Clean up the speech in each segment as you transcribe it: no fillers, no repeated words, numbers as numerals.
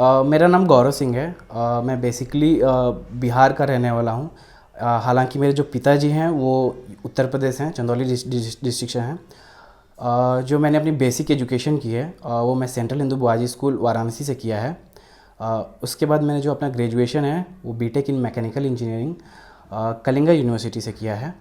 मेरा नाम गौरव सिंह है। मैं बेसिकली बिहार का रहने वाला हूँ। हालांकि मेरे जो पिताजी हैं वो उत्तर प्रदेश हैं, चंदौली डिस्ट्रिक्ट से हैं। जो मैंने अपनी बेसिक एजुकेशन की है वो मैं सेंट्रल हिंदू बुआजी स्कूल वाराणसी से किया है। उसके बाद मैंने जो अपना ग्रेजुएशन है वो B Tech in mechanical engineering Kalinga university से किया है।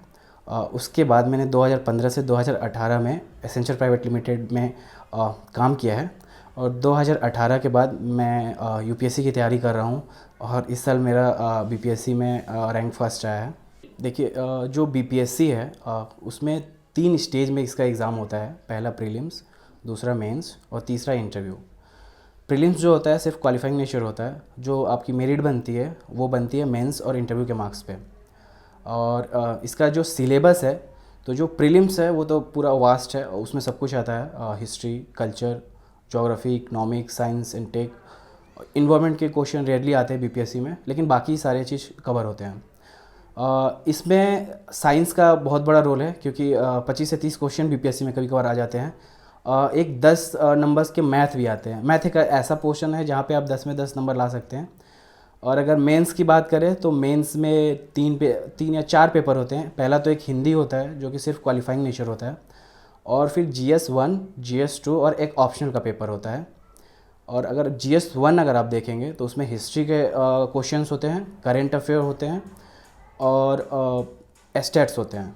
उसके बाद मैंने 2015 से 2018 में एसेंचर प्राइवेट लिमिटेड में काम किया है और 2018 के बाद मैं यूपीएससी की तैयारी कर रहा हूँ और इस साल मेरा बीपीएससी में रैंक फर्स्ट आया है। देखिए, जो बीपीएससी है उसमें 3 स्टेज में इसका एग्ज़ाम होता है। पहला प्रीलिम्स, दूसरा मेंस और तीसरा इंटरव्यू। प्रीलिम्स जो होता है सिर्फ क्वालिफाइंग नेचर होता है, जो आपकी मेरिट बनती है वो बनती है मेंस और इंटरव्यू के मार्क्स पे। और इसका जो सिलेबस है, तो जो प्रीलिम्स है वो तो पूरा वास्ट है, उसमें सब कुछ आता है, history, culture, geography, economics, science and tech. Environment के क्वेश्चन रेयरली आते हैं बीपीएससी में, लेकिन बाकी सारे चीज़ कवर होते हैं। इसमें साइंस का बहुत बड़ा रोल है क्योंकि 25 से 30 क्वेश्चन बीपीएससी में कभी कभार आ जाते हैं। एक 10 नंबर्स के मैथ भी आते हैं। मैथ एक ऐसा पोर्शन है जहाँ पे आप 10 में 10 नंबर ला सकते हैं। और अगर मेंस की बात करें तो मेंस में 3 या 4 पेपर होते हैं। पहला तो एक हिंदी होता है जो कि सिर्फ क्वालिफाइंग नेचर होता है, और फिर GS1, GS2 और एक ऑप्शनल का पेपर होता है। और अगर GS1 अगर आप देखेंगे तो उसमें हिस्ट्री के क्वेश्चंस होते हैं, करेंट अफेयर होते हैं और स्टैट्स होते हैं।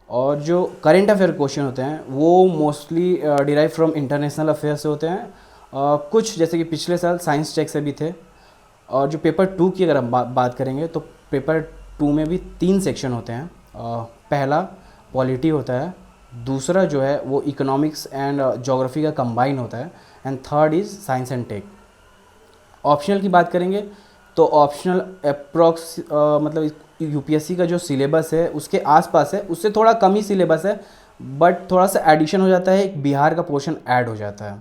और जो करेंट अफेयर क्वेश्चन होते हैं वो mostly derive from international affair से होते हैं। कुछ जैसे कि पिछले साल साइंस चेक से भी थे। और जो पेपर 2 की अगर हम बात करेंगे तो पेपर 2 में भी 3 सेक्शन होते हैं। पहला पॉलिटी होता है, दूसरा जो है वो इकोनॉमिक्स एंड ज्योग्राफी का कंबाइन होता है, and third is science and tech. Optional की बात करेंगे तो ऑप्शनल अप्रॉक्स मतलब यूपीएससी का जो सिलेबस है उसके आसपास है, उससे थोड़ा कम ही सिलेबस है, बट थोड़ा सा एडिशन हो जाता है, एक बिहार का पोर्शन ऐड हो जाता है।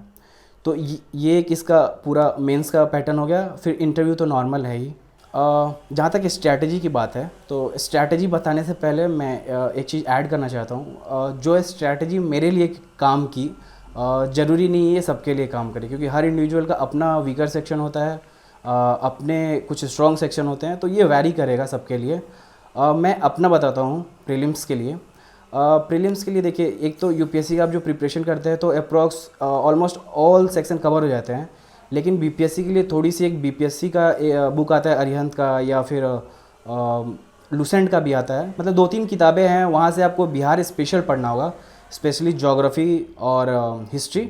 तो ये एक इसका पूरा मेंस का पैटर्न हो गया। फिर इंटरव्यू तो नॉर्मल है ही। जहाँ तक स्ट्रैटेजी की बात है तो स्ट्रैटेजी बताने से पहले मैं एक चीज़ ऐड करना चाहता हूँ। जो स्ट्रैटेजी मेरे लिए काम की, ज़रूरी नहीं है सबके लिए काम करे, क्योंकि हर इंडिविजुअल का अपना वीकर सेक्शन होता है, अपने कुछ स्ट्रॉन्ग सेक्शन होते हैं, तो ये वैरी करेगा सबके लिए। मैं अपना बताता हूँ प्रीलिम्स के लिए। प्रीलिम्स के लिए देखिए, एक तो यूपीएससी का आप जो प्रिपरेशन करते हैं तो approx almost all section cover हो जाते हैं। लेकिन बीपीएससी के लिए थोड़ी सी एक बीपीएससी का बुक आता है अरिहंत का, या फिर लुसेंट का भी आता है। मतलब 2-3 किताबें हैं, वहाँ से आपको बिहार स्पेशल पढ़ना होगा, स्पेशली ज्योग्राफी और हिस्ट्री।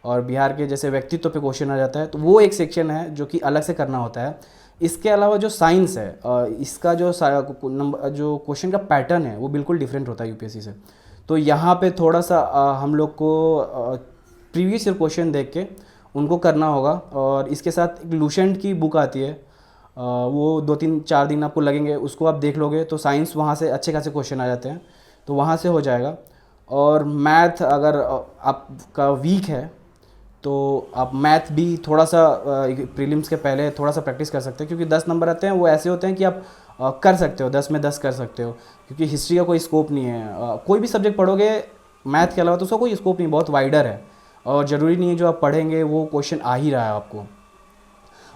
और बिहार के जैसे व्यक्तित्व पे क्वेश्चन आ जाता है तो वो एक सेक्शन है जो कि अलग से करना होता है। इसके अलावा जो साइंस है, इसका जो जो क्वेश्चन का पैटर्न है वो बिल्कुल डिफरेंट होता है यूपीएससी से। तो यहाँ पे थोड़ा सा हम लोग को प्रीवियस ईयर क्वेश्चन देख के उनको करना होगा। और इसके साथ एक लुसेंट की बुक आती है, वो 2-3-4 दिन आपको लगेंगे, उसको आप देख लोगे तो साइंस वहाँ से अच्छे खासे क्वेश्चन आ जाते हैं, तो वहाँ से हो जाएगा। और मैथ अगर आपका वीक है तो आप मैथ भी थोड़ा सा प्रीलिम्स के पहले थोड़ा सा प्रैक्टिस कर सकते हैं, क्योंकि 10 नंबर आते हैं वो ऐसे होते हैं कि आप कर सकते हो, 10 में 10 कर सकते हो, क्योंकि हिस्ट्री का कोई स्कोप नहीं है। कोई भी सब्जेक्ट पढ़ोगे मैथ के अलावा तो उसका कोई स्कोप नहीं, बहुत वाइडर है, और ज़रूरी नहीं है जो आप पढ़ेंगे वो क्वेश्चन आ ही रहा है आपको।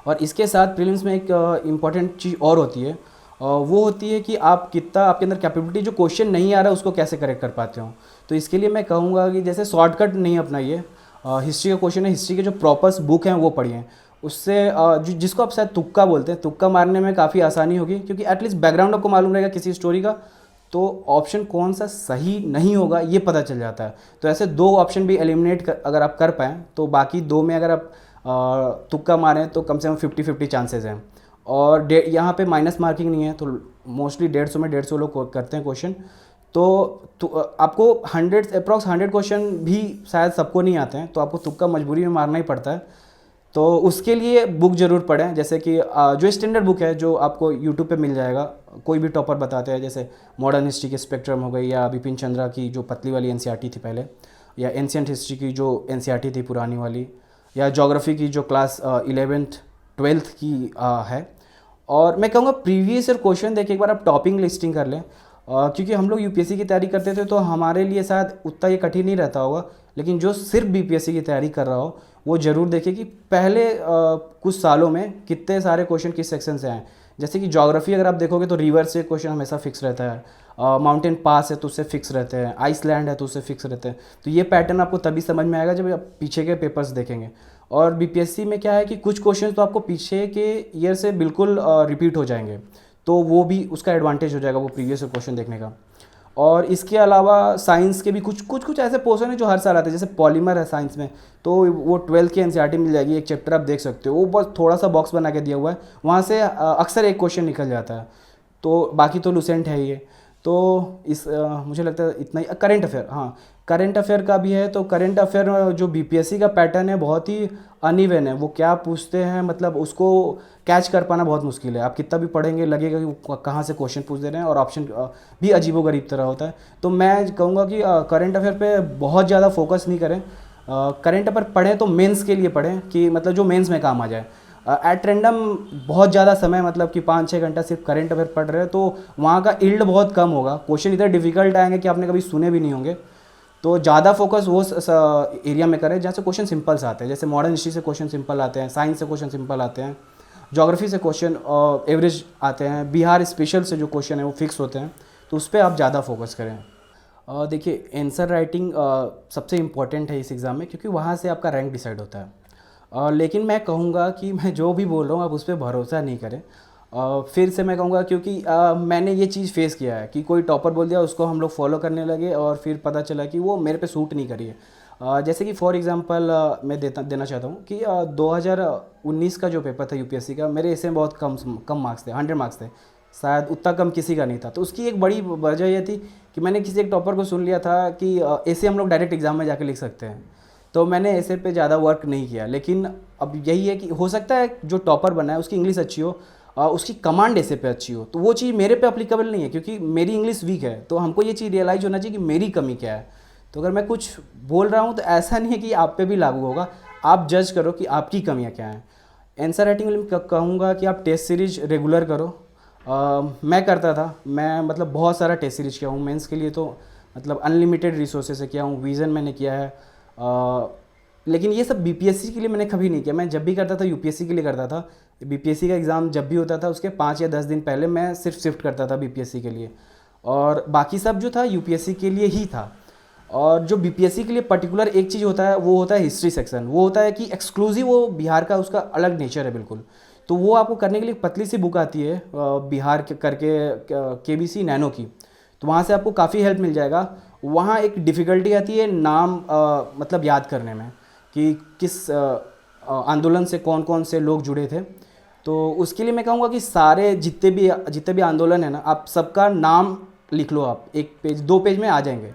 और इसके साथ प्रीलिम्स में एक इम्पॉर्टेंट चीज़ और होती है, वो होती है कि आप कितना आपके अंदर कैपेबिलिटी, जो क्वेश्चन नहीं आ रहा है उसको कैसे करेक्ट कर पाते हो। तो इसके लिए मैं कहूँगा कि जैसे शॉर्टकट नहीं अपनाइए। हिस्ट्री का क्वेश्चन है, हिस्ट्री के जो प्रॉपर्स बुक हैं वो पढ़िए, उससे जिसको आप शायद तुक्का बोलते हैं, तुक्का मारने में काफ़ी आसानी होगी, क्योंकि एटलीस्ट बैकग्राउंड आपको मालूम रहेगा किसी स्टोरी का, तो ऑप्शन कौन सा सही नहीं होगा ये पता चल जाता है। तो ऐसे 2 ऑप्शन भी एलिमिनेट अगर आप कर पाएँ तो बाकी 2 में अगर आप तुक्का मारें तो कम से कम 50-50 चांसेस हैं। और यहाँ पे माइनस मार्किंग नहीं है, तो मोस्टली 150 में 150 लोग करते हैं क्वेश्चन। तो आपको 100 क्वेश्चन भी शायद सबको नहीं आते हैं, तो आपको तुक्का मजबूरी में मारना ही पड़ता है। तो उसके लिए बुक ज़रूर पढ़ें, जैसे कि जो स्टैंडर्ड बुक है जो आपको यूट्यूब पे मिल जाएगा, कोई भी टॉपर बताते हैं, जैसे मॉडर्न हिस्ट्री की स्पेक्ट्रम हो गई, या बिपिन चंद्रा की जो पतली वाली एनसीईआरटी थी पहले, या एंशिएंट हिस्ट्री की जो एनसीईआरटी थी पुरानी वाली, या ज्योग्राफी की जो क्लास 11th 12th की है। और मैं कहूँगा प्रीवियस ईयर क्वेश्चन देख एक बार आप टॉपिंग लिस्टिंग कर लें, क्योंकि हम लोग यूपीएससी की तैयारी करते थे तो हमारे लिए शायद उतना ये कठिन नहीं रहता होगा, लेकिन जो सिर्फ बीपीएससी की तैयारी कर रहा हो वो ज़रूर देखे कि पहले कुछ सालों में कितने सारे क्वेश्चन किस सेक्शन से आए। जैसे कि ज्योग्राफी अगर आप देखोगे तो रिवर से क्वेश्चन हमेशा फिक्स रहता है, माउंटेन पास है तो उससे फिक्स रहते हैं, आइसलैंड है तो उससे फिक्स रहते हैं। तो ये पैटर्न आपको तभी समझ में आएगा जब आप पीछे के पेपर्स देखेंगे। और बीपीएससी में क्या है कि कुछ क्वेश्चन तो आपको पीछे के ईयर से बिल्कुल रिपीट हो जाएंगे, तो वो भी उसका एडवांटेज हो जाएगा वो प्रीवियस क्वेश्चन देखने का। और इसके अलावा साइंस के भी कुछ ऐसे पोर्शन है जो हर साल आते हैं, जैसे पॉलीमर है साइंस में, तो वो 12th की एनसीईआरटी मिल जाएगी, एक चैप्टर आप देख सकते हो, वो बस थोड़ा सा बॉक्स बना के दिया हुआ है, वहाँ से अक्सर एक क्वेश्चन निकल जाता है। तो बाकी तो लुसेंट है ये। तो इस मुझे लगता है इतना ही। करंट अफेयर, हाँ करंट अफेयर का भी है। तो करंट अफेयर जो बीपीएससी का पैटर्न है बहुत ही अनइवन है, वो क्या पूछते हैं मतलब उसको कैच कर पाना बहुत मुश्किल है। आप कितना भी पढ़ेंगे लगेगा कि वो कहाँ से क्वेश्चन पूछ दे रहे हैं, और ऑप्शन भी अजीबोगरीब तरह होता है। तो मैं कहूँगा कि करंट अफेयर पे बहुत ज़्यादा फोकस नहीं करें। करंट अफेयर पढ़ें तो मेंस के लिए पढ़ें, कि मतलब जो मेंस में काम आ जाए। एट रैंडम बहुत ज़्यादा समय मतलब कि 5-6 घंटा सिर्फ करंट अफेयर पढ़ रहे हैं तो वहाँ का इल्ड बहुत कम होगा, क्वेश्चन इतने डिफिकल्ट आएंगे कि आपने कभी सुने भी नहीं होंगे। तो ज़्यादा फोकस वो एरिया में करें जहाँ से क्वेश्चन सिंपल से आते हैं, जैसे मॉडर्न हिस्ट्री से क्वेश्चन सिंपल आते हैं, साइंस से क्वेश्चन सिंपल आते हैं, ज्योग्राफी से क्वेश्चन एवरेज आते हैं, बिहार स्पेशल से जो क्वेश्चन है वो फिक्स होते हैं, तो उस पर आप ज़्यादा फोकस करें। देखिए आंसर राइटिंग सबसे इम्पॉर्टेंट है इस एग्ज़ाम में, क्योंकि वहाँ से आपका रैंक डिसाइड होता है। लेकिन मैं कहूँगा कि मैं जो भी बोल रहा हूँ आप उस पर भरोसा नहीं करें। फिर से मैं कहूँगा, क्योंकि मैंने ये चीज़ फेस किया है कि कोई टॉपर बोल दिया, उसको हम लोग फॉलो करने लगे और फिर पता चला कि वो मेरे पे सूट नहीं करी है। जैसे कि फॉर एग्जांपल मैं देना चाहता हूँ कि 2019 का जो पेपर था यूपीएससी का, मेरे इसमें बहुत कम मार्क्स थे, 100 मार्क्स थे, शायद उतना कम किसी का नहीं था। तो उसकी एक बड़ी वजह ये थी कि मैंने किसी एक टॉपर को सुन लिया था कि ऐसे हम लोग डायरेक्ट एग्ज़ाम में जाके लिख सकते हैं, तो मैंने ऐसे पे ज़्यादा वर्क नहीं किया। लेकिन अब यही है कि हो सकता है जो टॉपर बना है उसकी इंग्लिश अच्छी हो, उसकी कमांड ऐसे पे अच्छी हो, तो वो चीज़ मेरे पे अप्लीकेबल नहीं है, क्योंकि मेरी इंग्लिश वीक है। तो हमको ये चीज़ रियलाइज़ होना चाहिए कि मेरी कमी क्या है। तो अगर मैं कुछ बोल रहा हूँ तो ऐसा नहीं है कि आप पे भी लागू होगा, आप जज करो कि आपकी कमियाँ क्या हैं। आंसर राइटिंग में कहूँगा कि आप टेस्ट सीरीज रेगुलर करो। मैं करता था, मैं मतलब बहुत सारा टेस्ट सीरीज किया हूँ मेंस के लिए, तो मतलब अनलिमिटेड रिसोर्सेज से किया हूँ, विज़न मैंने किया है। लेकिन ये सब बीपीएससी के लिए मैंने कभी नहीं किया। मैं जब भी करता था यूपीएससी के लिए करता था। बीपीएससी का एग्ज़ाम जब भी होता था उसके 5 या 10 दिन पहले मैं सिर्फ शिफ्ट करता था बीपीएससी के लिए, और बाकी सब जो था यूपीएससी के लिए ही था। और जो बीपीएससी के लिए पर्टिकुलर एक चीज़ होता है वो होता है हिस्ट्री सेक्शन। वो होता है कि एक्सक्लूसिव, वो बिहार का उसका अलग नेचर है बिल्कुल। तो वो आपको करने के लिए पतली सी बुक आती है बिहार के करके केबीसी नैनो की, तो वहाँ से आपको काफ़ी हेल्प मिल जाएगा। वहाँ एक डिफ़िकल्टी आती है नाम मतलब याद करने में, कि किस आंदोलन से कौन कौन से लोग जुड़े थे। तो उसके लिए मैं कहूँगा कि सारे जितने भी आंदोलन है ना, आप सबका नाम लिख लो, आप 1 पेज 2 पेज में आ जाएंगे,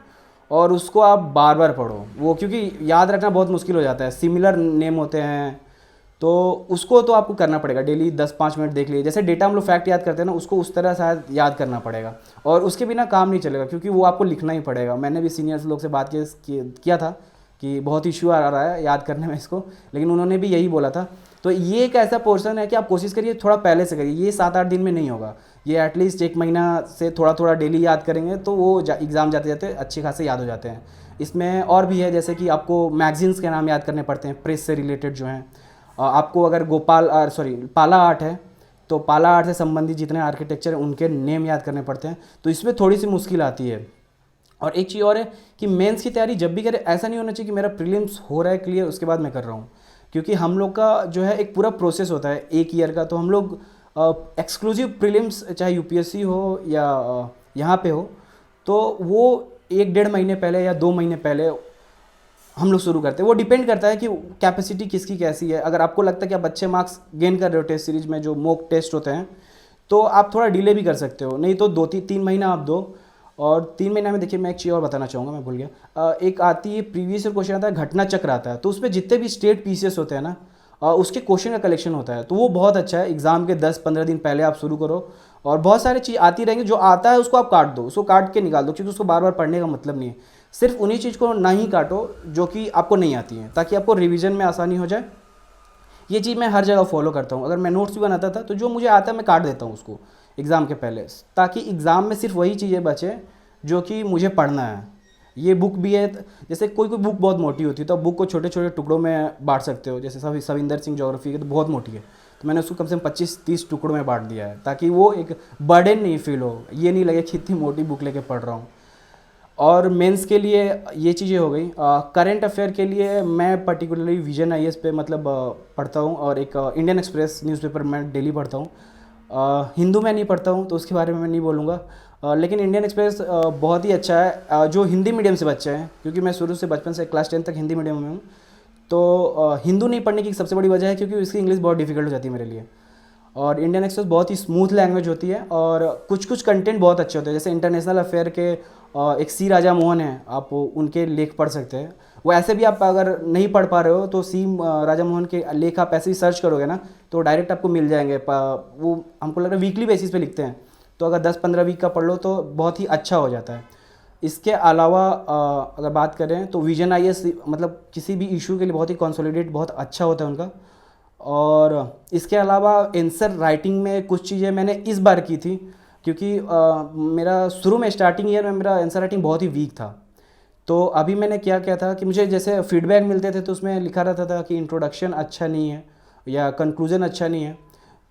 और उसको आप बार बार पढ़ो। वो क्योंकि याद रखना बहुत मुश्किल हो जाता है, सिमिलर नेम होते हैं, तो उसको तो आपको करना पड़ेगा डेली 10-5 मिनट देख लीजिए। जैसे डेटा हम लोग फैक्ट याद करते हैं ना, उसको उस तरह शायद याद करना पड़ेगा, और उसके बिना काम नहीं चलेगा, क्योंकि वो आपको लिखना ही पड़ेगा। मैंने भी सीनियर्स लोग से बात किया था कि बहुत इश्यू आ रहा है याद करने में इसको, लेकिन उन्होंने भी यही बोला था। तो ये एक ऐसा पोर्शन है कि आप कोशिश करिए थोड़ा पहले से करिए, ये 7-8 दिन में नहीं होगा, ये एटलीस्ट 1 महीना से थोड़ा थोड़ा डेली याद करेंगे तो वो एग्ज़ाम जाते जाते अच्छे खासे याद हो जाते हैं। इसमें और भी है, जैसे कि आपको मैगजीन्स के नाम याद करने पड़ते हैं, प्रेस से रिलेटेड जो हैं। आपको अगर पाला आर्ट है तो पाला आर्ट से संबंधित जितने आर्किटेक्चर हैं उनके नेम याद करने पड़ते हैं, तो इसमें थोड़ी सी मुश्किल आती है। और एक चीज़ और है कि मेंस की तैयारी जब भी करें, ऐसा नहीं होना चाहिए कि मेरा प्रीलिम्स हो रहा है क्लियर उसके बाद मैं कर रहा हूँ, क्योंकि हम लोग का जो है एक पूरा प्रोसेस होता है 1 ईयर का। तो हम लोग एक्सक्लूसिव प्रीलिम्स चाहे यूपीएससी हो या यहाँ पे हो, तो वो 1-1.5 महीने पहले या 2 महीने पहले हम लोग शुरू करते हैं। वो डिपेंड करता है कि कैपेसिटी किसकी कैसी है। अगर आपको लगता है कि आप अच्छे मार्क्स गेन कर रहे हो टेस्ट सीरीज में जो मॉक टेस्ट होते हैं, तो आप थोड़ा डिले भी कर सकते हो, नहीं तो 2-3 महीना आप दो। और 3 महीना में देखिए, मैं एक चीज़ और बताना चाहूँगा, मैं भूल गया। एक आती है प्रीवियस ईयर क्वेश्चन आता है, घटना चक्र आता है, तो उसमें जितने भी स्टेट पीसीएस होते हैं ना, उसके क्वेश्चन का कलेक्शन होता है, तो वो बहुत अच्छा है। एग्जाम के 10-15 दिन पहले आप शुरू करो, और बहुत सारी चीज़ आती रहेंगी। जो आता है उसको आप काट दो, उसको काट के निकाल दो, क्योंकि उसको बार बार पढ़ने का मतलब नहीं है। सिर्फ उन्हीं चीज़ को ना ही काटो जो कि आपको नहीं आती है, ताकि आपको रिवीजन में आसानी हो जाए। ये चीज़ मैं हर जगह फॉलो करता हूँ। अगर मैं नोट्स भी बनाता था तो जो मुझे आता है मैं काट देता हूँ उसको, एग्ज़ाम के पहले, ताकि एग्ज़ाम में सिर्फ वही चीज़ें बचे जो कि मुझे पढ़ना है। ये बुक भी है, जैसे कोई कोई बुक बहुत मोटी होती है तो आप बुक को छोटे छोटे टुकड़ों में बांट सकते हो, जैसे सविंदर सिंह ज्योग्राफी की तो बहुत मोटी है, तो मैंने उसको कम से कम 25-30 टुकड़ों में बांट दिया है, ताकि वो एक बर्डन नहीं फील हो, ये नहीं लगे कि इतनी मोटी बुक लेके पढ़ रहा हूँ। और मेंस के लिए ये चीज़ें हो गई। करंट अफेयर के लिए मैं पर्टिकुलरली विजन आईएएस पे मतलब पढ़ता हूँ, और एक इंडियन एक्सप्रेस न्यूज़पेपर मैं डेली पढ़ता हूँ। हिंदू में नहीं पढ़ता हूँ तो उसके बारे में मैं नहीं बोलूँगा, लेकिन इंडियन एक्सप्रेस बहुत ही अच्छा है जो हिंदी मीडियम से बच्चे हैं, क्योंकि मैं शुरू से बचपन से क्लास 10 तक हिंदी मीडियम में हूँ। तो हिंदू नहीं पढ़ने की सबसे बड़ी वजह है क्योंकि उसकी इंग्लिश बहुत डिफिकल्ट हो जाती है मेरे लिए। और इंडियन एक्सप्रेस बहुत ही स्मूथ लैंग्वेज होती है, और कुछ कुछ कंटेंट बहुत अच्छे होते हैं, जैसे इंटरनेशनल अफेयर के एक सी राजा मोहन हैं, आप उनके लेख पढ़ सकते हैं। वो ऐसे भी आप अगर नहीं पढ़ पा रहे हो तो राजा मोहन के लेख आप ऐसे ही सर्च करोगे ना तो डायरेक्ट आपको मिल जाएंगे। वो हमको लग रहा है वीकली बेसिस पे लिखते हैं, तो अगर 10-15 वीक का पढ़ लो तो बहुत ही अच्छा हो जाता है। इसके अलावा अगर बात करें तो विजन आईएएस मतलब किसी भी इशू के लिए बहुत ही कंसोलिडेट बहुत अच्छा होता है उनका। और इसके अलावा आंसर राइटिंग में कुछ चीज़ें मैंने इस बार की थी, क्योंकि मेरा शुरू में स्टार्टिंग ईयर में मेरा आंसर राइटिंग बहुत ही वीक था। तो अभी मैंने क्या किया था कि मुझे जैसे फीडबैक मिलते थे तो उसमें लिखा रहता था कि इंट्रोडक्शन अच्छा नहीं है या कंक्लूजन अच्छा नहीं है।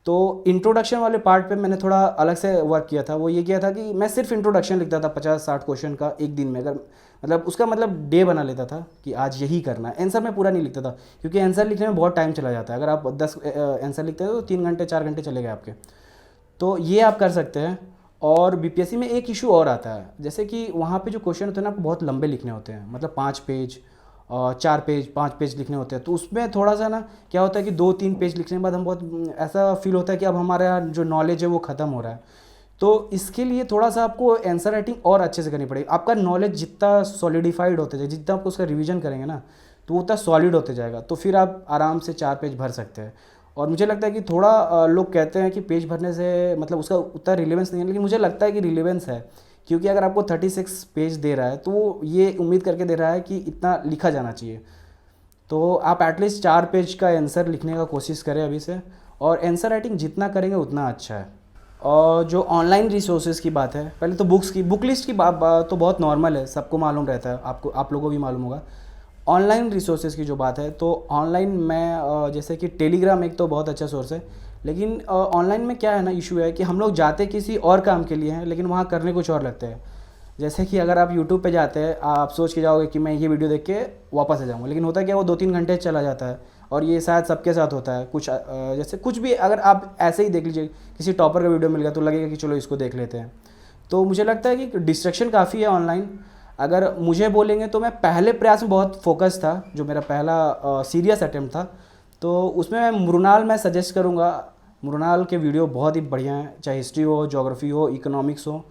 तो इंट्रोडक्शन वाले पार्ट पे मैंने थोड़ा अलग से वर्क किया था। वो ये किया था कि मैं सिर्फ इंट्रोडक्शन लिखता था 50-60 क्वेश्चन का एक दिन में, अगर मतलब उसका मतलब डे बना लेता था कि आज यही करना है। आंसर मैं पूरा नहीं लिखता था, क्योंकि आंसर लिखने में बहुत टाइम चला जाता है। अगर आप 10 आंसर लिखते हो तो 3 घंटे 4 घंटे चले गए आपके। तो ये आप कर सकते हैं। और बीपीएससी में एक इशू और आता है, जैसे कि वहाँ पे जो क्वेश्चन होते हैं ना आपको बहुत लंबे लिखने होते हैं, मतलब 5 पेज 4 पेज 5 पेज लिखने होते हैं। तो उसमें थोड़ा सा ना क्या होता है कि 2-3 पेज लिखने के बाद हम बहुत ऐसा फील होता है कि अब हमारा जो नॉलेज है वो ख़त्म हो रहा है। तो इसके लिए थोड़ा सा आपको आंसर राइटिंग और अच्छे से करनी पड़ेगी। आपका नॉलेज जितना सॉलिडिफाइड होते जाए, जितना आप उसका रिवीजन करेंगे ना तो वो उतना सॉलिड होते जाएगा, तो फिर आप आराम से 4 पेज भर सकते हैं। और मुझे लगता है कि थोड़ा लोग कहते हैं कि पेज भरने से मतलब उसका उतना रिलेवेंस नहीं है, लेकिन मुझे लगता है कि रिलेवेंस है, क्योंकि अगर आपको 36 पेज दे रहा है तो वो ये उम्मीद करके दे रहा है कि इतना लिखा जाना चाहिए। तो आप एटलीस्ट 4 पेज का आंसर लिखने का कोशिश करें अभी से, और आंसर राइटिंग जितना करेंगे उतना अच्छा है। और जो ऑनलाइन रिसोर्सेज की बात है, पहले तो बुक्स की बुक लिस्ट की बात तो बहुत नॉर्मल है, सबको मालूम रहता है, आपको आप लोगों को भी मालूम होगा। ऑनलाइन रिसोर्सेज की जो बात है तो ऑनलाइन में जैसे कि टेलीग्राम एक तो बहुत अच्छा सोर्स है, लेकिन ऑनलाइन में क्या है ना इशू है कि हम लोग जाते किसी और काम के लिए हैं लेकिन वहाँ करने कुछ और लगते हैं। जैसे कि अगर आप यूट्यूब पे जाते हैं, आप सोच के जाओगे कि मैं ये वीडियो देख के वापस आ जाऊँगा, लेकिन होता क्या वो 2-3 घंटे चला जाता है। और ये शायद सबके साथ होता है। कुछ जैसे कुछ भी अगर आप ऐसे ही देख लीजिए, किसी टॉपर का वीडियो मिल गया तो लगेगा कि चलो इसको देख लेते हैं। तो मुझे लगता है कि डिस्ट्रैक्शन काफ़ी है ऑनलाइन। अगर मुझे बोलेंगे तो मैं पहले प्रयास में बहुत फोकस था, जो मेरा पहला सीरियस अटेम्प्ट था, तो उसमें मैं सजेस्ट करूँगा। मृणाल के वीडियो बहुत ही बढ़िया हैं, चाहे हिस्ट्री हो, ज्योग्राफी हो, इकोनॉमिक्स हो।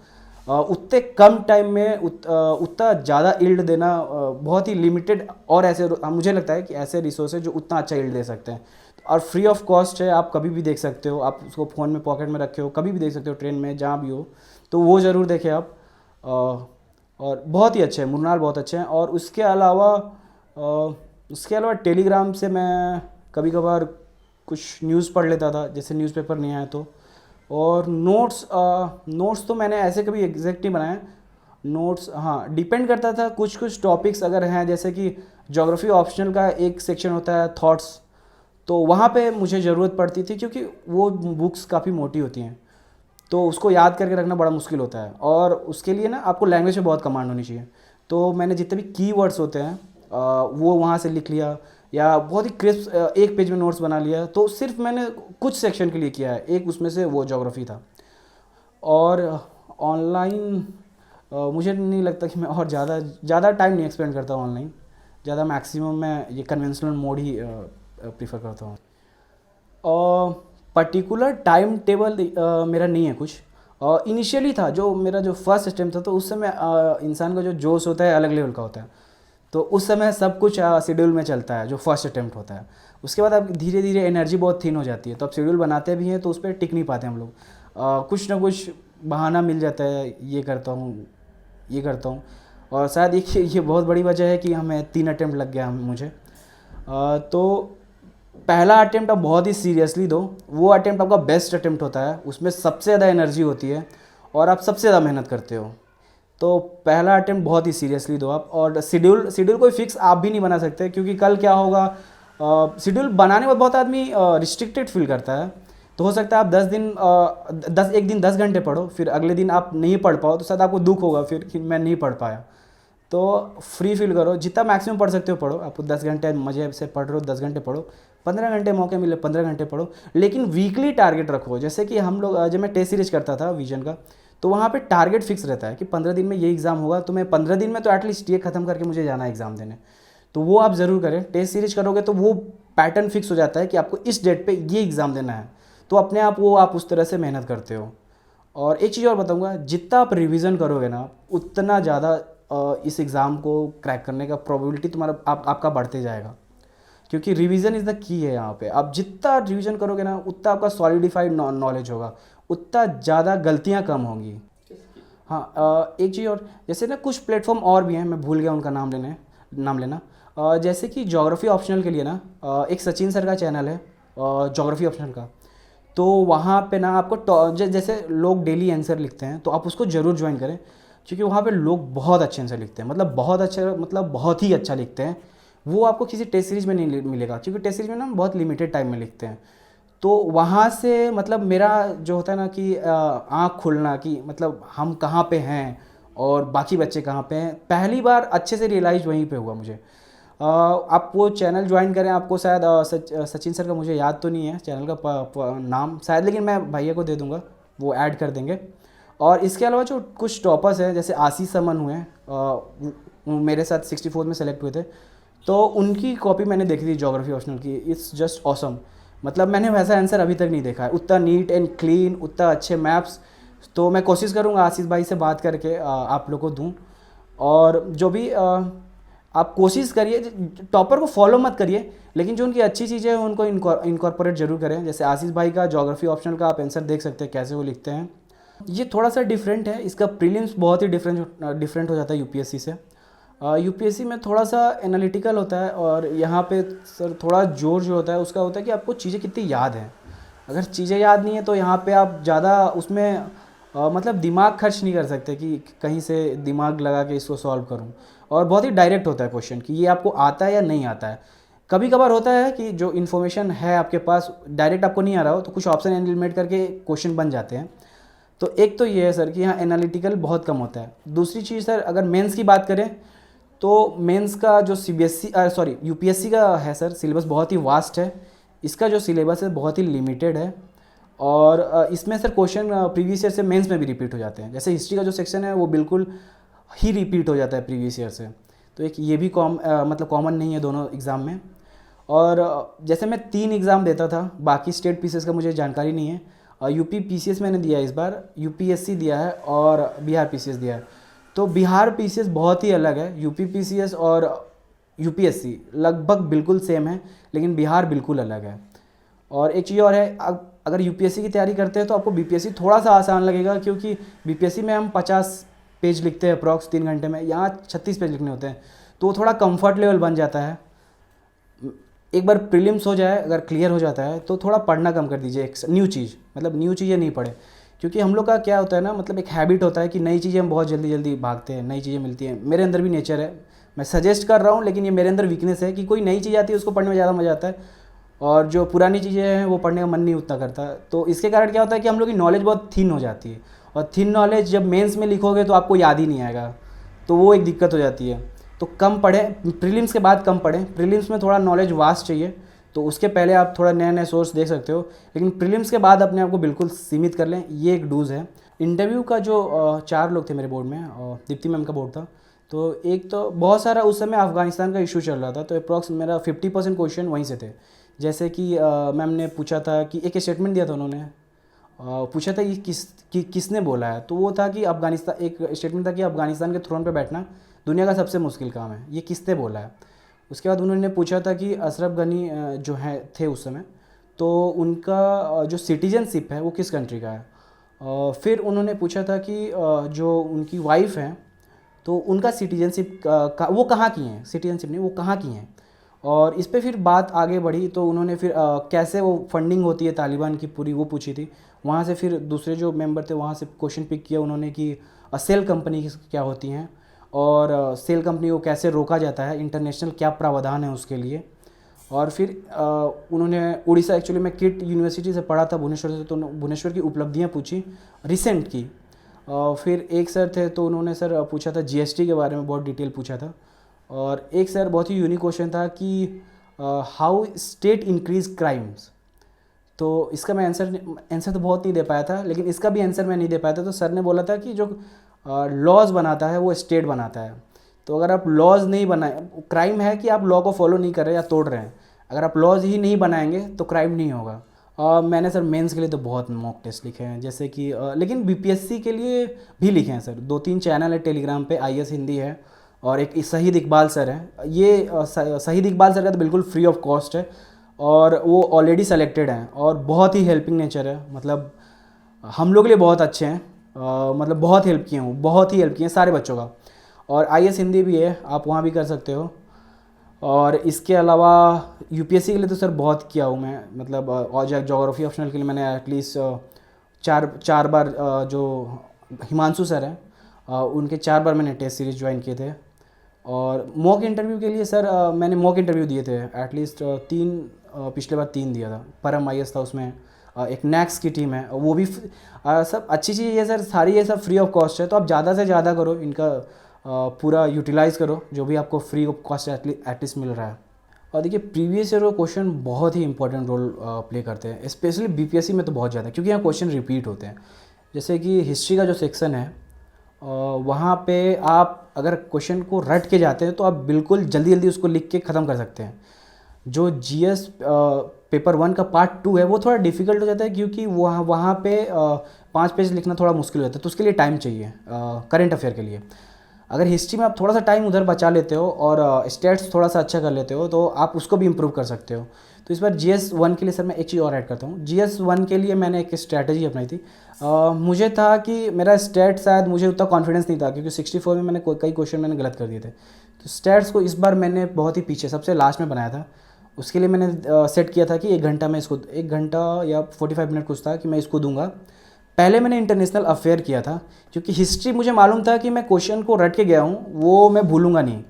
उतने कम टाइम में उतना ज़्यादा यील्ड देना बहुत ही लिमिटेड, और ऐसे मुझे लगता है कि ऐसे रिसोर्स है जो उतना अच्छा यील्ड दे सकते हैं। और फ्री ऑफ कॉस्ट है, आप कभी भी देख सकते हो, आप उसको फ़ोन में पॉकेट में रखे हो कभी भी देख सकते हो, ट्रेन में जहाँ भी हो, तो वो ज़रूर देखें आप। और बहुत ही अच्छे हैं, मृणाल बहुत अच्छे हैं। और उसके अलावा टेलीग्राम से मैं कभी कभार कुछ न्यूज़ पढ़ लेता था, जैसे न्यूज़पेपर नहीं आया तो। और नोट्स तो मैंने ऐसे कभी एग्जैक्ट नहीं बनाए नोट्स, हाँ डिपेंड करता था। कुछ कुछ टॉपिक्स अगर हैं, जैसे कि ज्योग्राफी ऑप्शनल का एक सेक्शन होता है थॉट्स, तो वहाँ पे मुझे ज़रूरत पड़ती थी, क्योंकि वो बुक्स काफ़ी मोटी होती हैं तो उसको याद करके रखना बड़ा मुश्किल होता है, और उसके लिए ना आपको लैंग्वेज में बहुत कमांड होनी चाहिए। तो मैंने जितने भी कीवर्ड्स होते हैं वो वहाँ से लिख लिया, या बहुत ही क्रिस्प एक पेज में नोट्स बना लिया। तो सिर्फ मैंने कुछ सेक्शन के लिए किया है, एक उसमें से वो ज्योग्राफी था। और ऑनलाइन मुझे नहीं लगता कि मैं और ज़्यादा टाइम नहीं एक्सपेंड करता हूँ ऑनलाइन। ज़्यादा मैक्सिमम मैं ये कन्वेंशनल मोड ही प्रीफर करता हूँ। पर्टिकुलर टाइम टेबल मेरा नहीं है कुछ। इनिशियली था, जो मेरा जो फर्स्ट अटेम्प्ट था, तो उस समय इंसान का जो जोश होता है अलग लेवल का होता है। तो उस समय सब कुछ शेड्यूल में चलता है जो फर्स्ट अटेम्प्ट होता है। उसके बाद अब धीरे धीरे एनर्जी बहुत थिन हो जाती है, तो अब शेड्यूल बनाते भी हैं तो उस पर टिक नहीं पाते हम लोग। कुछ ना कुछ बहाना मिल जाता है, ये करता हूँ। और शायद ये बहुत बड़ी वजह है कि हमें 3 अटेम्प्ट लग गया मुझे। तो पहला अटेम्प्ट आप बहुत ही सीरियसली दो, वो अटेम्प्ट आपका बेस्ट अटेम्प्ट होता है, उसमें सबसे ज़्यादा एनर्जी होती है और आप सबसे ज़्यादा मेहनत करते हो। तो पहला अटेम्प्ट बहुत ही सीरियसली दो आप। और शेड्यूल कोई फिक्स आप भी नहीं बना सकते, क्योंकि कल क्या होगा, शेड्यूल बनाने में बहुत आदमी रिस्ट्रिक्टेड फील करता है। तो हो सकता है आप 10 एक दिन 10 घंटे पढ़ो, फिर अगले दिन आप नहीं पढ़ पाओ, तो शायद आपको दुख होगा फिर कि मैं नहीं पढ़ पाया। तो फ्री फील करो, जितना मैक्सिमम पढ़ सकते हो पढ़ो। आपको 10 घंटे मज़े से पढ़ रहे हो 10 घंटे पढ़ो, 15 घंटे मौके मिले 15 घंटे पढ़ो। लेकिन वीकली टारगेट रखो। जैसे कि हम लोग, जब मैं टेस्ट सीरीज करता था विजन का, तो वहाँ पे टारगेट फिक्स रहता है कि 15 दिन में ये एग्ज़ाम होगा, तो मैं 15 दिन में तो एटलीस्ट ये ख़त्म करके मुझे जाना है एग्ज़ाम देने। तो वो आप ज़रूर करें। टेस्ट सीरीज करोगे तो वो पैटर्न फिक्स हो जाता है कि आपको इस डेट पे ये एग्ज़ाम देना है, तो अपने आप वो आप उस तरह से मेहनत करते हो। और एक चीज़ और बताऊंगा, जितना आप रिवीजन करोगे ना, उतना ज़्यादा इस एग्ज़ाम को क्रैक करने का प्रोबेबिलिटी तुम्हारा आपका बढ़ते जाएगा। क्योंकि रिवीजन इज़ द की है यहाँ पे। आप जितना रिवीजन करोगे ना, उतना आपका सॉलिडिफाइड नॉलेज होगा, उतना ज़्यादा गलतियाँ कम होंगी। हाँ, एक चीज़ और, जैसे ना कुछ प्लेटफॉर्म और भी हैं, मैं भूल गया उनका नाम लेना। जैसे कि ज्योग्राफी ऑप्शनल के लिए ना, एक सचिन सर का चैनल है ज्योग्राफी ऑप्शनल का। तो वहाँ पे ना आपको जैसे लोग डेली आंसर लिखते हैं, तो आप उसको ज़रूर ज्वाइन करें, क्योंकि वहाँ पे लोग बहुत अच्छे आंसर लिखते हैं, मतलब बहुत अच्छे, मतलब बहुत ही अच्छा लिखते हैं। वो आपको किसी टेस्ट सीरीज में नहीं मिलेगा, क्योंकि टेस्ट सीरीज में ना बहुत लिमिटेड टाइम में लिखते हैं। तो वहाँ से मतलब मेरा जो होता है ना कि आँख खुलना कि मतलब हम कहाँ पे हैं और बाकी बच्चे कहाँ पे हैं, पहली बार अच्छे से रियलाइज़ वहीं पे हुआ मुझे। आप वो चैनल ज्वाइन करें। आपको शायद सचिन सर का मुझे याद तो नहीं है चैनल का नाम शायद, लेकिन मैं भैया को दे दूंगा, वो ऐड कर देंगे। और इसके अलावा जो कुछ टॉपर्स हैं, जैसे आशीष समन हुए हैं, वो मेरे साथ 64 में सेलेक्ट हुए थे, तो उनकी कॉपी मैंने देखी थी ज्योग्राफी ऑप्शनल की। It's just awesome. मतलब मैंने वैसा आंसर अभी तक नहीं देखा है, उतना नीट एंड क्लीन, उतना अच्छे मैप्स। तो मैं कोशिश करूँगा आशीष भाई से बात करके आप लोग को दूँ। और जो भी आप कोशिश करिए, टॉपर को फॉलो मत करिए, लेकिन जो उनकी अच्छी चीज़ें हैं उनको इनकॉर्पोरेट जरूर करें। जैसे आशीष भाई का ज्योग्राफी ऑप्शनल का आप आंसर देख सकते हैं कैसे वो लिखते हैं। ये थोड़ा सा डिफरेंट है, इसका प्रीलिम्स बहुत ही डिफरेंट हो जाता है यूपीएससी से। यूपीएससी में थोड़ा सा एनालिटिकल होता है, और यहाँ पे सर थोड़ा जोर जो होता है उसका होता है कि आपको चीज़ें कितनी याद हैं। अगर चीज़ें याद नहीं है तो यहाँ पे आप ज़्यादा उसमें मतलब दिमाग खर्च नहीं कर सकते कि कहीं से दिमाग लगा के इसको सॉल्व करूँ। और बहुत ही डायरेक्ट होता है क्वेश्चन कि ये आपको आता है या नहीं आता है। कभी कभार होता है कि जो इन्फॉर्मेशन है आपके पास डायरेक्ट आपको नहीं आ रहा हो, तो कुछ ऑप्शन एलिमिनेट करके क्वेश्चन बन जाते हैं। तो एक तो ये है सर कि यहाँ एनालिटिकल बहुत कम होता है। दूसरी चीज़ सर, अगर मेंस की बात करें तो मेंस का जो यूपीएससी का है सर, सिलेबस बहुत ही वास्ट है। इसका जो सिलेबस है बहुत ही लिमिटेड है। और इसमें सर क्वेश्चन प्रीवियस ईयर से मेंस में भी रिपीट हो जाते हैं। जैसे हिस्ट्री का जो सेक्शन है वो बिल्कुल ही रिपीट हो जाता है प्रीवियस ईयर से। तो एक ये भी मतलब कॉमन नहीं है दोनों एग्ज़ाम में। और जैसे मैं 3 एग्ज़ाम देता था, बाकी स्टेट पीसीएस का मुझे जानकारी नहीं है। यूपी पीसीएस मैंने दिया है इस बार, यूपीएससी दिया है और बिहार पीसीएस दिया है। तो बिहार पीसीएस बहुत ही अलग है। यूपी पीसीएस और यूपीएससी लगभग बिल्कुल सेम है, लेकिन बिहार बिल्कुल अलग है। और एक चीज़ और है, अगर यूपीएससी की तैयारी करते हैं तो आपको बीपीएससी थोड़ा सा आसान लगेगा, क्योंकि बीपीएससी में हम 50 पेज लिखते हैं अप्रॉक्स 3 घंटे में, यहाँ 36 पेज लिखने होते हैं। तो थोड़ा कंफर्ट लेवल बन जाता है। एक बार प्रीलिम्स हो जाए, अगर क्लियर हो जाता है, तो थोड़ा पढ़ना कम कर दीजिए। एक न्यू चीज़, मतलब न्यू चीज़ें नहीं पढ़े, क्योंकि हम लोग का क्या होता है ना, मतलब एक हैबिट होता है कि नई चीज़ें हम बहुत जल्दी जल्दी भागते हैं, नई चीज़ें मिलती हैं। मेरे अंदर भी नेचर है, मैं सजेस्ट कर रहा हूँ, लेकिन ये मेरे अंदर वीकनेस है कि कोई नई चीज़ आती है उसको पढ़ने में ज़्यादा मज़ा आता है, और जो पुरानी चीज़ें हैं वो पढ़ने का मन नहीं उतना करता। तो इसके कारण क्या होता है कि हम लोग की नॉलेज बहुत थिन हो जाती है, और थिन नॉलेज जब मेंस में लिखोगे तो आपको याद ही नहीं आएगा, तो वो एक दिक्कत हो जाती है। तो कम पढ़ें, प्रीलिम्स के बाद कम पढ़ें। प्रीलिम्स में थोड़ा नॉलेज वास्ट चाहिए, तो उसके पहले आप थोड़ा नए नए सोर्स देख सकते हो, लेकिन प्रीलिम्स के बाद अपने आप को बिल्कुल सीमित कर लें, ये एक डूज़ है। इंटरव्यू का जो 4 लोग थे मेरे बोर्ड में, और दीप्ति मैम का बोर्ड था, तो एक तो बहुत सारा उस समय अफ़गानिस्तान का इशू चल रहा था, तो अप्रॉक्स मेरा 50% क्वेश्चन वहीं से थे। जैसे कि मैम ने पूछा था कि एक स्टेटमेंट दिया था उन्होंने, पूछा था कि किसने बोला है, तो वो था कि अफ़गानिस्तान, एक स्टेटमेंट था कि अफ़गानिस्तान के थ्रोन पे बैठना दुनिया का सबसे मुश्किल काम है, ये किसने बोला है। उसके बाद उन्होंने पूछा था कि अशरफ गनी जो है थे उस समय, तो उनका जो सिटीजनशिप है वो किस कंट्री का है। फिर उन्होंने पूछा था कि जो उनकी वाइफ हैं तो उनका सिटीजनशिप का वो कहाँ की हैं, सिटीजनशिप नहीं, वो कहाँ की हैं। और इस पे फिर बात आगे बढ़ी, तो उन्होंने फिर कैसे वो फंडिंग होती है तालिबान की पूरी वो पूछी थी। वहाँ से फिर दूसरे जो मेंबर थे वहाँ से क्वेश्चन पिक किया उन्होंने कि सेल कंपनी क्या होती हैं और सेल कंपनी को कैसे रोका जाता है, इंटरनेशनल क्या प्रावधान है उसके लिए। और फिर उन्होंने उड़ीसा, एक्चुअली मैं किट यूनिवर्सिटी से पढ़ा था भुवनेश्वर से, तो भुवनेश्वर की उपलब्धियाँ पूछी रिसेंट की। फिर एक सर थे तो उन्होंने सर पूछा था जीएसटी के बारे में, बहुत डिटेल पूछा था। और एक सर बहुत ही यूनिक क्वेश्चन था कि हाउ स्टेट इंक्रीज क्राइम्स। तो इसका मैं आंसर तो बहुत नहीं दे पाया था, लेकिन इसका भी आंसर मैं नहीं दे पाया था। तो सर ने बोला था कि जो लॉज बनाता है वो स्टेट बनाता है। तो अगर आप लॉज नहीं बनाए, क्राइम है कि आप लॉ को फॉलो नहीं कर रहे या तोड़ रहे हैं। अगर आप लॉज ही नहीं बनाएंगे तो क्राइम नहीं होगा। मैंने सर मेंस के लिए तो बहुत मॉक टेस्ट लिखे हैं, जैसे कि लेकिन बीपीएससी के लिए भी लिखे हैं सर। 2-3 चैनल है टेलीग्राम पे, आईएएस हिंदी है और एक शहीद इकबाल सर है। ये शहीद इकबाल सर का तो बिल्कुल फ्री ऑफ कॉस्ट है और वो ऑलरेडी सेलेक्टेड हैं और बहुत ही हेल्पिंग नेचर है। मतलब हम लोग के लिए बहुत अच्छे हैं, मतलब बहुत हेल्प किए हैं, बहुत ही हेल्प किए हैं सारे बच्चों का। और आईएएस हिंदी भी है, आप वहाँ भी कर सकते हो। और इसके अलावा यूपीएससी के लिए तो सर बहुत किया हूँ मैं, मतलब और जोग्राफी ऑप्शनल के लिए मैंने एटलीस्ट चार बार जो हिमांशु सर हैं उनके 4 बार मैंने टेस्ट सीरीज ज्वाइन किए थे। और मॉक इंटरव्यू के लिए सर मैंने मॉक इंटरव्यू दिए थे एटलीस्ट 3, पिछले बार 3 दिया था। परम आईएएस था उसमें, एक नेक्स की टीम है वो भी सब अच्छी चीज़ है सर, सारी ये सब फ्री ऑफ कॉस्ट है। तो आप ज़्यादा से ज़्यादा करो इनका, पूरा यूटिलाइज़ करो जो भी आपको फ्री ऑफ कॉस्ट एटलीस्ट मिल रहा है। और देखिए प्रीवियस ईयर क्वेश्चन बहुत ही इंपॉर्टेंट रोल प्ले करते हैं, स्पेशली बीपीएससी में तो बहुत ज़्यादा, क्योंकि यहाँ क्वेश्चन रिपीट होते हैं। जैसे कि हिस्ट्री का जो सेक्शन है वहाँ पे आप अगर क्वेश्चन को रट के जाते हैं तो आप बिल्कुल जल्दी जल्दी उसको लिख के ख़त्म कर सकते हैं। जो जीएस पेपर 1 का पार्ट 2 है वो थोड़ा डिफ़िकल्ट हो जाता है, क्योंकि वहाँ पे 5 पेज लिखना थोड़ा मुश्किल हो जाता है, तो उसके लिए टाइम चाहिए करंट अफेयर के लिए। अगर हिस्ट्री में आप थोड़ा सा टाइम उधर बचा लेते हो और स्टेट्स थोड़ा सा अच्छा कर लेते हो तो आप उसको भी इम्प्रूव कर सकते हो। तो इस बार GS1 के लिए सर मैं एक चीज़ और ऐड करता हूँ। GS1 के लिए मैंने एक स्ट्रैटेजी अपनाई थी। मुझे था कि मेरा स्टेट शायद मुझे उतना कॉन्फिडेंस नहीं था, क्योंकि 64 में मैंने कई क्वेश्चन मैंने गलत कर दिए थे। तो स्टेट्स को इस बार मैंने बहुत ही पीछे सबसे लास्ट में बनाया था। उसके लिए मैंने सेट किया था कि 1 घंटा मैं इसको, 1 घंटा या 45 मिनट कुछ था कि मैं इसको दूंगा। पहले मैंने इंटरनेशनल अफेयर किया था, क्योंकि हिस्ट्री मुझे मालूम था कि मैं क्वेश्चन को रट के गया हूँ, वो मैं भूलूंगा नहीं।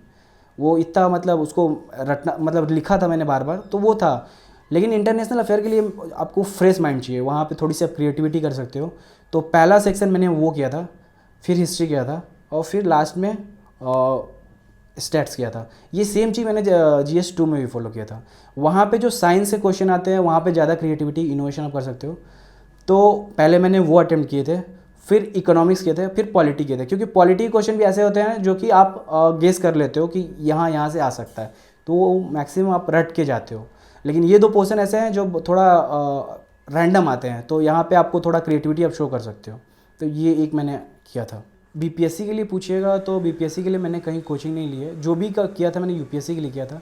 वो इतना मतलब उसको रटना, मतलब लिखा था मैंने बार बार, तो वो था। लेकिन इंटरनेशनल अफेयर के लिए आपको फ्रेश माइंड चाहिए, वहाँ पे थोड़ी सी आप क्रिएटिविटी कर सकते हो। तो पहला सेक्शन मैंने वो किया था, फिर हिस्ट्री किया था और फिर लास्ट में स्टैट्स किया था। ये सेम चीज़ मैंने GS2 में भी फॉलो किया था। वहाँ पे जो साइंस से क्वेश्चन आते हैं वहाँ पे ज़्यादा क्रिएटिविटी इनोवेशन आप कर सकते हो। तो पहले मैंने वो अटेम्प्ट किए थे, फिर इकोनॉमिक्स किए थे, फिर पॉलिटी किए थे, क्योंकि पॉलिटी क्वेश्चन भी ऐसे होते हैं जो कि आप गेस कर लेते हो कि यहाँ से आ सकता है, तो वो मैक्सिमम आप रट के जाते हो। लेकिन ये 2 पोर्शन ऐसे हैं जो थोड़ा रैंडम आते हैं, तो यहाँ पे आपको थोड़ा क्रिएटिविटी आप शो कर सकते हो। तो ये एक मैंने किया था। बीपीएससी के लिए पूछिएगा तो बीपीएससी के लिए मैंने कहीं कोचिंग नहीं ली है, जो भी किया था मैंने यूपीएससी के लिए किया था।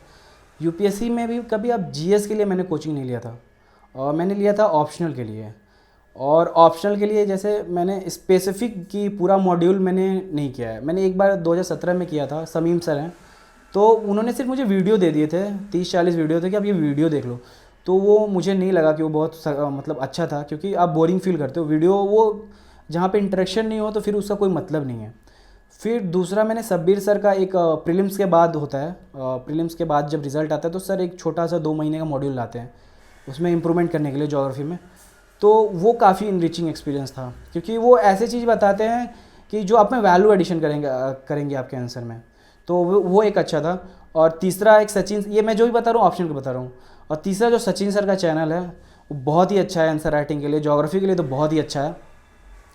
यूपीएससी में भी कभी आप जीएस के लिए मैंने कोचिंग नहीं लिया था, और मैंने लिया था ऑप्शनल के लिए। और ऑप्शनल के लिए जैसे मैंने स्पेसिफिक की पूरा मॉड्यूल मैंने नहीं किया है। मैंने एक बार 2017 में किया था, समीम सर हैं, तो उन्होंने सिर्फ मुझे वीडियो दे दिए थे, 30-40 वीडियो थे कि आप ये वीडियो देख लो। तो वो मुझे नहीं लगा कि वो बहुत मतलब अच्छा था, क्योंकि आप बोरिंग फील करते हो वीडियो, वो जहाँ पे इंटरेक्शन नहीं हो तो फिर उसका कोई मतलब नहीं है। फिर दूसरा मैंने सब्बीर सर का एक प्रीलिम्स के बाद होता है, प्रीलिम्स के बाद जब रिज़ल्ट आता है तो सर एक छोटा सा 2 महीने का मॉड्यूल लाते हैं उसमें इम्प्रूवमेंट करने के लिए ज्योग्राफी में। तो वो काफ़ी इनरिचिंग एक्सपीरियंस था, क्योंकि वो ऐसे चीज़ बताते हैं कि जो आप में वैल्यू एडिशन करेंगे आपके आंसर में। तो वो एक अच्छा था। और तीसरा एक सचिन, ये मैं जो भी बता रहा हूँ ऑप्शन को बता रहा हूँ। और तीसरा जो सचिन सर का चैनल है वो बहुत ही अच्छा है आंसर राइटिंग के लिए, ज्योग्राफी के लिए तो बहुत ही अच्छा है।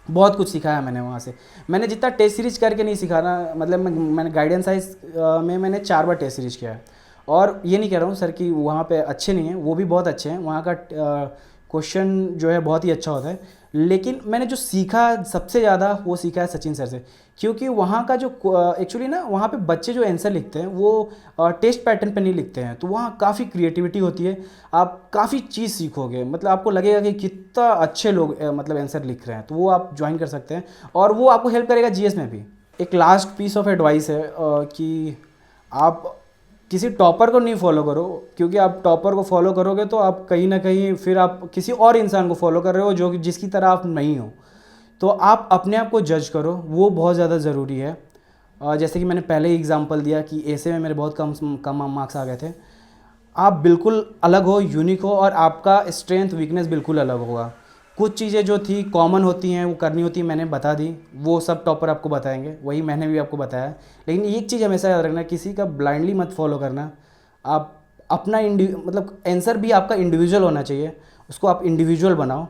बहुत कुछ सिखाया मैंने वहाँ से। मैंने जितना टेस्ट सीरीज करके नहीं सिखाना, मतलब मैंने गाइडेंस साइज में मैंने 4 बार टेस्ट सीरीज किया है। और ये नहीं कह रहा हूँ सर कि वहाँ पे अच्छे नहीं हैं, वो भी बहुत अच्छे हैं, वहाँ का क्वेश्चन जो है बहुत ही अच्छा होता है। लेकिन मैंने जो सीखा सबसे ज़्यादा वो सीखा है सचिन सर से, क्योंकि वहाँ का जो एक्चुअली ना वहाँ पे बच्चे जो आंसर लिखते हैं वो टेस्ट पैटर्न पे नहीं लिखते हैं, तो वहाँ काफ़ी क्रिएटिविटी होती है, आप काफ़ी चीज़ सीखोगे, मतलब आपको लगेगा कि कितना अच्छे लोग मतलब आंसर लिख रहे हैं। तो वो आप ज्वाइन कर सकते हैं और वो आपको हेल्प करेगा जीएस में भी। एक लास्ट पीस ऑफ एडवाइस है कि आप किसी टॉपर को नहीं फॉलो करो, क्योंकि आप टॉपर को फॉलो करोगे तो आप कहीं ना कहीं फिर आप किसी और इंसान को फॉलो कर रहे हो जो जिसकी तरह आप नहीं हो। तो आप अपने आप को जज करो, वो बहुत ज़्यादा ज़रूरी है। जैसे कि मैंने पहले ही एग्जांपल दिया कि ऐसे में मेरे बहुत कम कम मार्क्स आ गए थे। आप बिल्कुल अलग हो, यूनिक हो, और आपका स्ट्रेंथ वीकनेस बिल्कुल अलग होगा। कुछ चीज़ें जो थी कॉमन होती हैं वो करनी होती है, मैंने बता दी, वो सब टॉपर आपको बताएंगे, वही मैंने भी आपको बताया। लेकिन एक चीज़ हमेशा याद रखना, किसी का ब्लाइंडली मत फॉलो करना। आप अपना मतलब आंसर भी आपका इंडिविजुअल होना चाहिए, उसको आप इंडिविजुअल बनाओ।